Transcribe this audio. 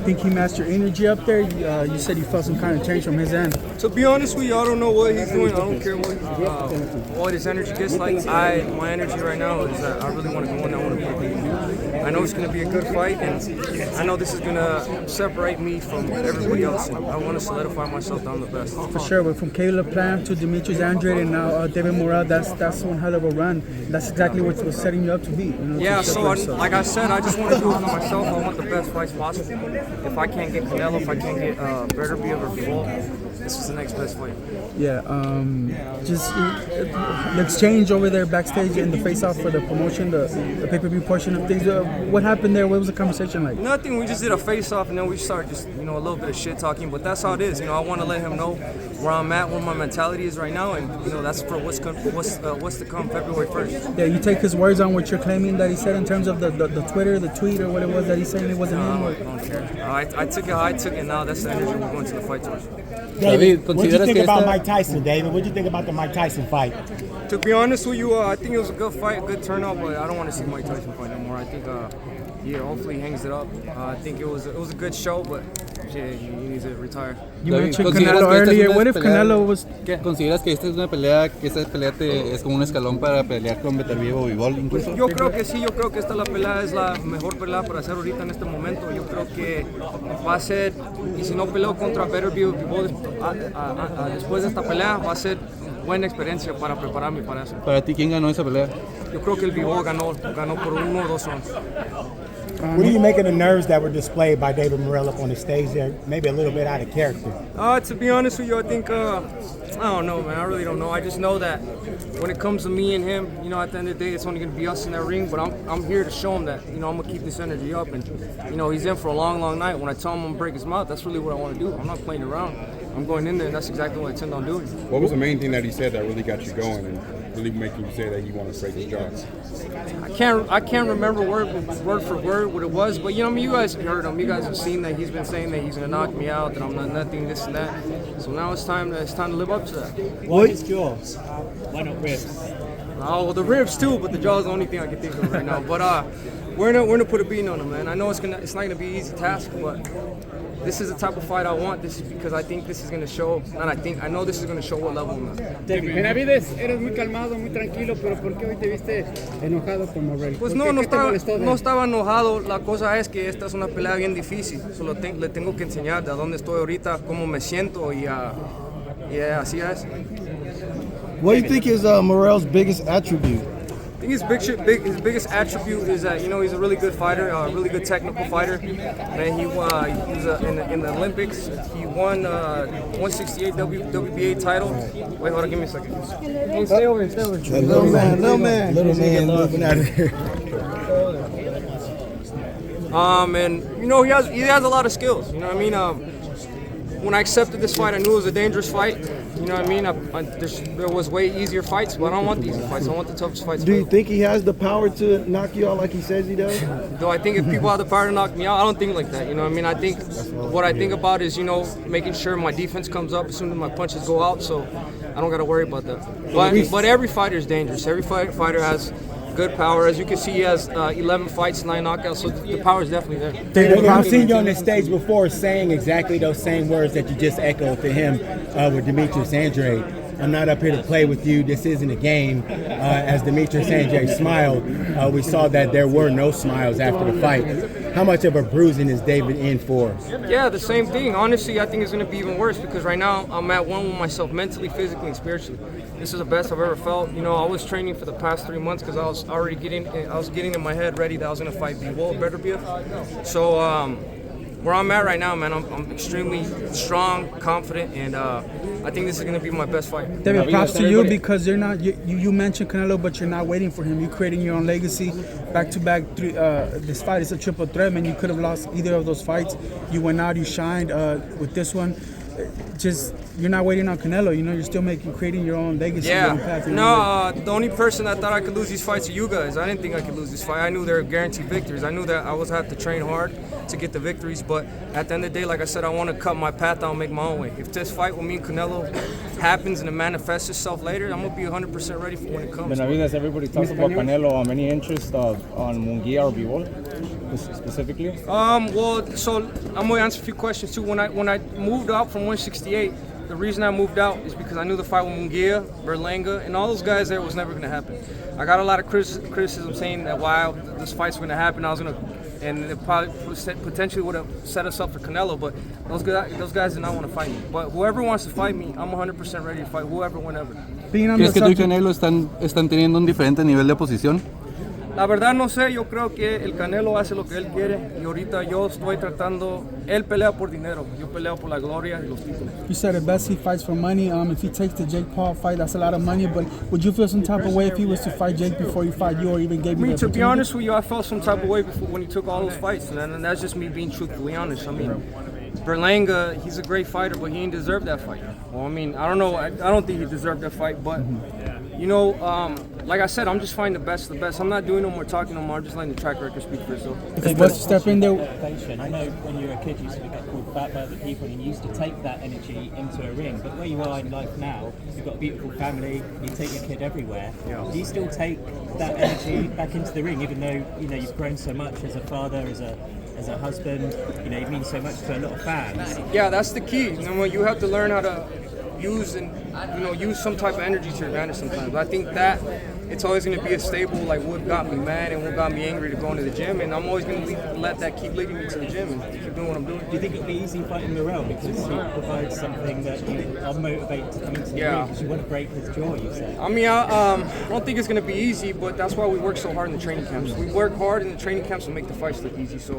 think he matched your energy up there? You said you felt some kind of change from his end. To be honest with you, I don't know what he's doing. I don't care what his energy gets like. My energy right now is that I really want to go in. I want to put I know it's going to be a good fight, and I know this is going to separate me from everybody else. And I want to solidify myself down the best. For sure, but from Caleb Plant to Demetrius Andrade and now David Morrell, that's one hell of a run. That's exactly what was setting you up to be. You know, yeah, so like I said, I just want to do it for myself. I want the best fights possible. If I can't get Canelo, if I can't get Benavidez or Bivol, this is the next best fight. Yeah, just the exchange over there backstage in the face-off for the promotion, the pay-per-view portion of things. What happened there? What was the conversation like? Nothing. We just did a face-off, and then we started just a little bit of shit talking. But that's how it is. I want to let him know where I'm at, what my mentality is right now, and that's for what's to come February 1st. Yeah, you take his words on what you're claiming that he said in terms of the Twitter, the tweet, or what it was that he's saying it wasn't him. I don't care. I took it how I took it. Now that's the energy we're going to the fight towards. David, what do you think about Mike Tyson, David? What do you think about the Mike Tyson fight? To be honest with you, I think it was a good fight, a good turnout, but I don't want to see Mike Tyson fight anymore. I think, hopefully he hangs it up. I think it was a good show, but he needs to retire. You mentioned Canelo earlier. What if Canelo was... ¿Consideras que esta es una pelea, es como un escalón para pelear con Benavidez o Bivol incluso? Yo creo que sí, yo creo que esta pelea es la mejor pelea para hacer ahorita en este momento. Yo creo que va a ser, y si no peleo contra Benavidez o Bivol después de esta pelea, va a ser buena experiencia para prepararme para eso. Para ti, ¿quién ganó esa pelea? Yo creo que el Bivol ganó por 1 o 2 rounds. What do you make of the nerves that were displayed by David Morrell up on the stage there? Maybe a little bit out of character. To be honest with you, I think, I don't know, man. I really don't know. I just know that when it comes to me and him, at the end of the day, it's only going to be us in that ring. But I'm here to show him that, I'm going to keep this energy up. And, he's in for a long, long night. When I tell him I'm going to break his mouth, that's really what I want to do. I'm not playing around. I'm going in there, and that's exactly what I intend on doing. What was the main thing that he said that really got you going and really making you say that you want to break his jaw? I can't remember word for word what it was, but you guys heard him. You guys have seen that he's been saying that he's gonna knock me out, that I'm not nothing, this and that. So now it's time to live up to that. What is jaws? Why not ribs? Oh, well, the ribs too, but the jaw is the only thing I can think of right now. But we're gonna put a beating on him, man. I know it's not gonna be an easy task, but this is the type of fight I want. This is because I think this is going to show, I know this is going to show what level I'm at. Benavidez, eres muy calmado, muy tranquilo, pero ¿por qué hoy te viste enojado con Morrell? Pues no estaba enojado. La cosa es que esta es una pelea bien difícil. Solo le tengo que enseñar de dónde estoy ahorita, cómo me siento y así es. What do you think is Morrell's biggest attribute? I think his biggest attribute is that he's a really good fighter, a really good technical fighter. And he was in the Olympics. He won 168 WBA title. Wait, hold on, give me a second. Hey, stay over. Little man moving out of here. And he has a lot of skills. When I accepted this fight, I knew it was a dangerous fight. There was way easier fights, but I don't want the easy fights. I want the toughest fights. Do you think he has the power to knock you out like he says he does? Do I think if people have the power to knock me out? I don't think like that. I think what I think about is, making sure my defense comes up as soon as my punches go out, so I don't got to worry about that. But every fighter is dangerous. Every fighter has good power. As you can see, he has 11 fights, 9 knockouts, so the power is definitely there. David, I've seen you on the stage before saying exactly those same words that you just echoed to him with Demetrius Andrade. I'm not up here to play with you. This isn't a game. As Demetrius Andrade smiled, we saw that there were no smiles after the fight. How much of a bruising is David in for? Yeah, the same thing. Honestly, I think it's going to be even worse because right now I'm at one with myself mentally, physically, and spiritually. This is the best I've ever felt. I was training for the past 3 months because I was getting in my head ready that I was going to fight Bivol, Benavidez. So where I'm at right now, man, I'm extremely strong, confident, and I think this is going to be my best fight. David, props to you because you're not. You mentioned Canelo, but you're not waiting for him. You're creating your own legacy. Back-to-back, this fight is a triple threat, man. You could have lost either of those fights. You went out, you shined with this one. Just you're not waiting on Canelo. You're still creating your own legacy. Yeah. The only person that thought I could lose these fights are you guys. I didn't think I could lose this fight. I knew they were guaranteed victories. I knew that I was have to train hard to get the victories. But at the end of the day, like I said, I want to cut my path out and make my own way. If this fight with me and Canelo happens and it manifests itself later, I'm gonna be 100% ready for when it comes. Benavidez, everybody talks about Canelo. Any interest on Munguia or Bivol? specifically? Well, so I'm gonna answer a few questions too. When I moved out from 168, the reason I moved out is because I knew the fight with Munguia, Berlanga, and all those guys there was never gonna happen. I got a lot of criticism saying that while this fight's gonna happen, and it probably potentially would have set us up for Canelo, but those guys did not want to fight me. But whoever wants to fight me, I'm 100% ready to fight whoever, whenever. ¿Crees que tú y Canelo están teniendo un diferente nivel de oposición? La verdad no sé, yo creo que el Canelo hace lo que él quiere y ahorita yo estoy tratando, él pelea por dinero, yo peleo por la gloria y los títulos. You said at best he fights for money. If he takes the Jake Paul fight, that's a lot of money. But would you feel some type of way if he was to fight Jake before he fight you, or even gave you the To be opportunity? honest with you, I felt some type of way before when he took all those fights, and that's just me being truthfully honest. I mean, Berlanga, he's a great fighter, but he didn't deserve that fight. Well, I mean, I don't know, I don't think he deserved that fight, but you know, like I said, I'm just finding the best of the best. I'm not doing no more talking no more. I'm just letting the track record speak for itself. If he was to step in there, I know when you were a kid you used to get called fat by other people and you used to take that energy into a ring, but where you are in life now, you've got a beautiful family, you take your kid everywhere. Do you still take that energy back into the ring, even though you've grown so much as a father, as a husband, you mean so much to a lot of fans? Yeah, that's the key. You have to learn how to use some type of energy to your advantage sometimes. I think that it's always going to be a stable, like what got me mad and what got me angry to go into the gym, and I'm always going to let that keep leading me to the gym and keep doing what I'm doing. Do you think it'll be easy fighting Morrell because he provides something that you are motivated to come into the ring because you want to break his jaw, you said? I mean, I don't think it's going to be easy, but that's why we work so hard in the training camps. We work hard in the training camps to make the fights look easy. So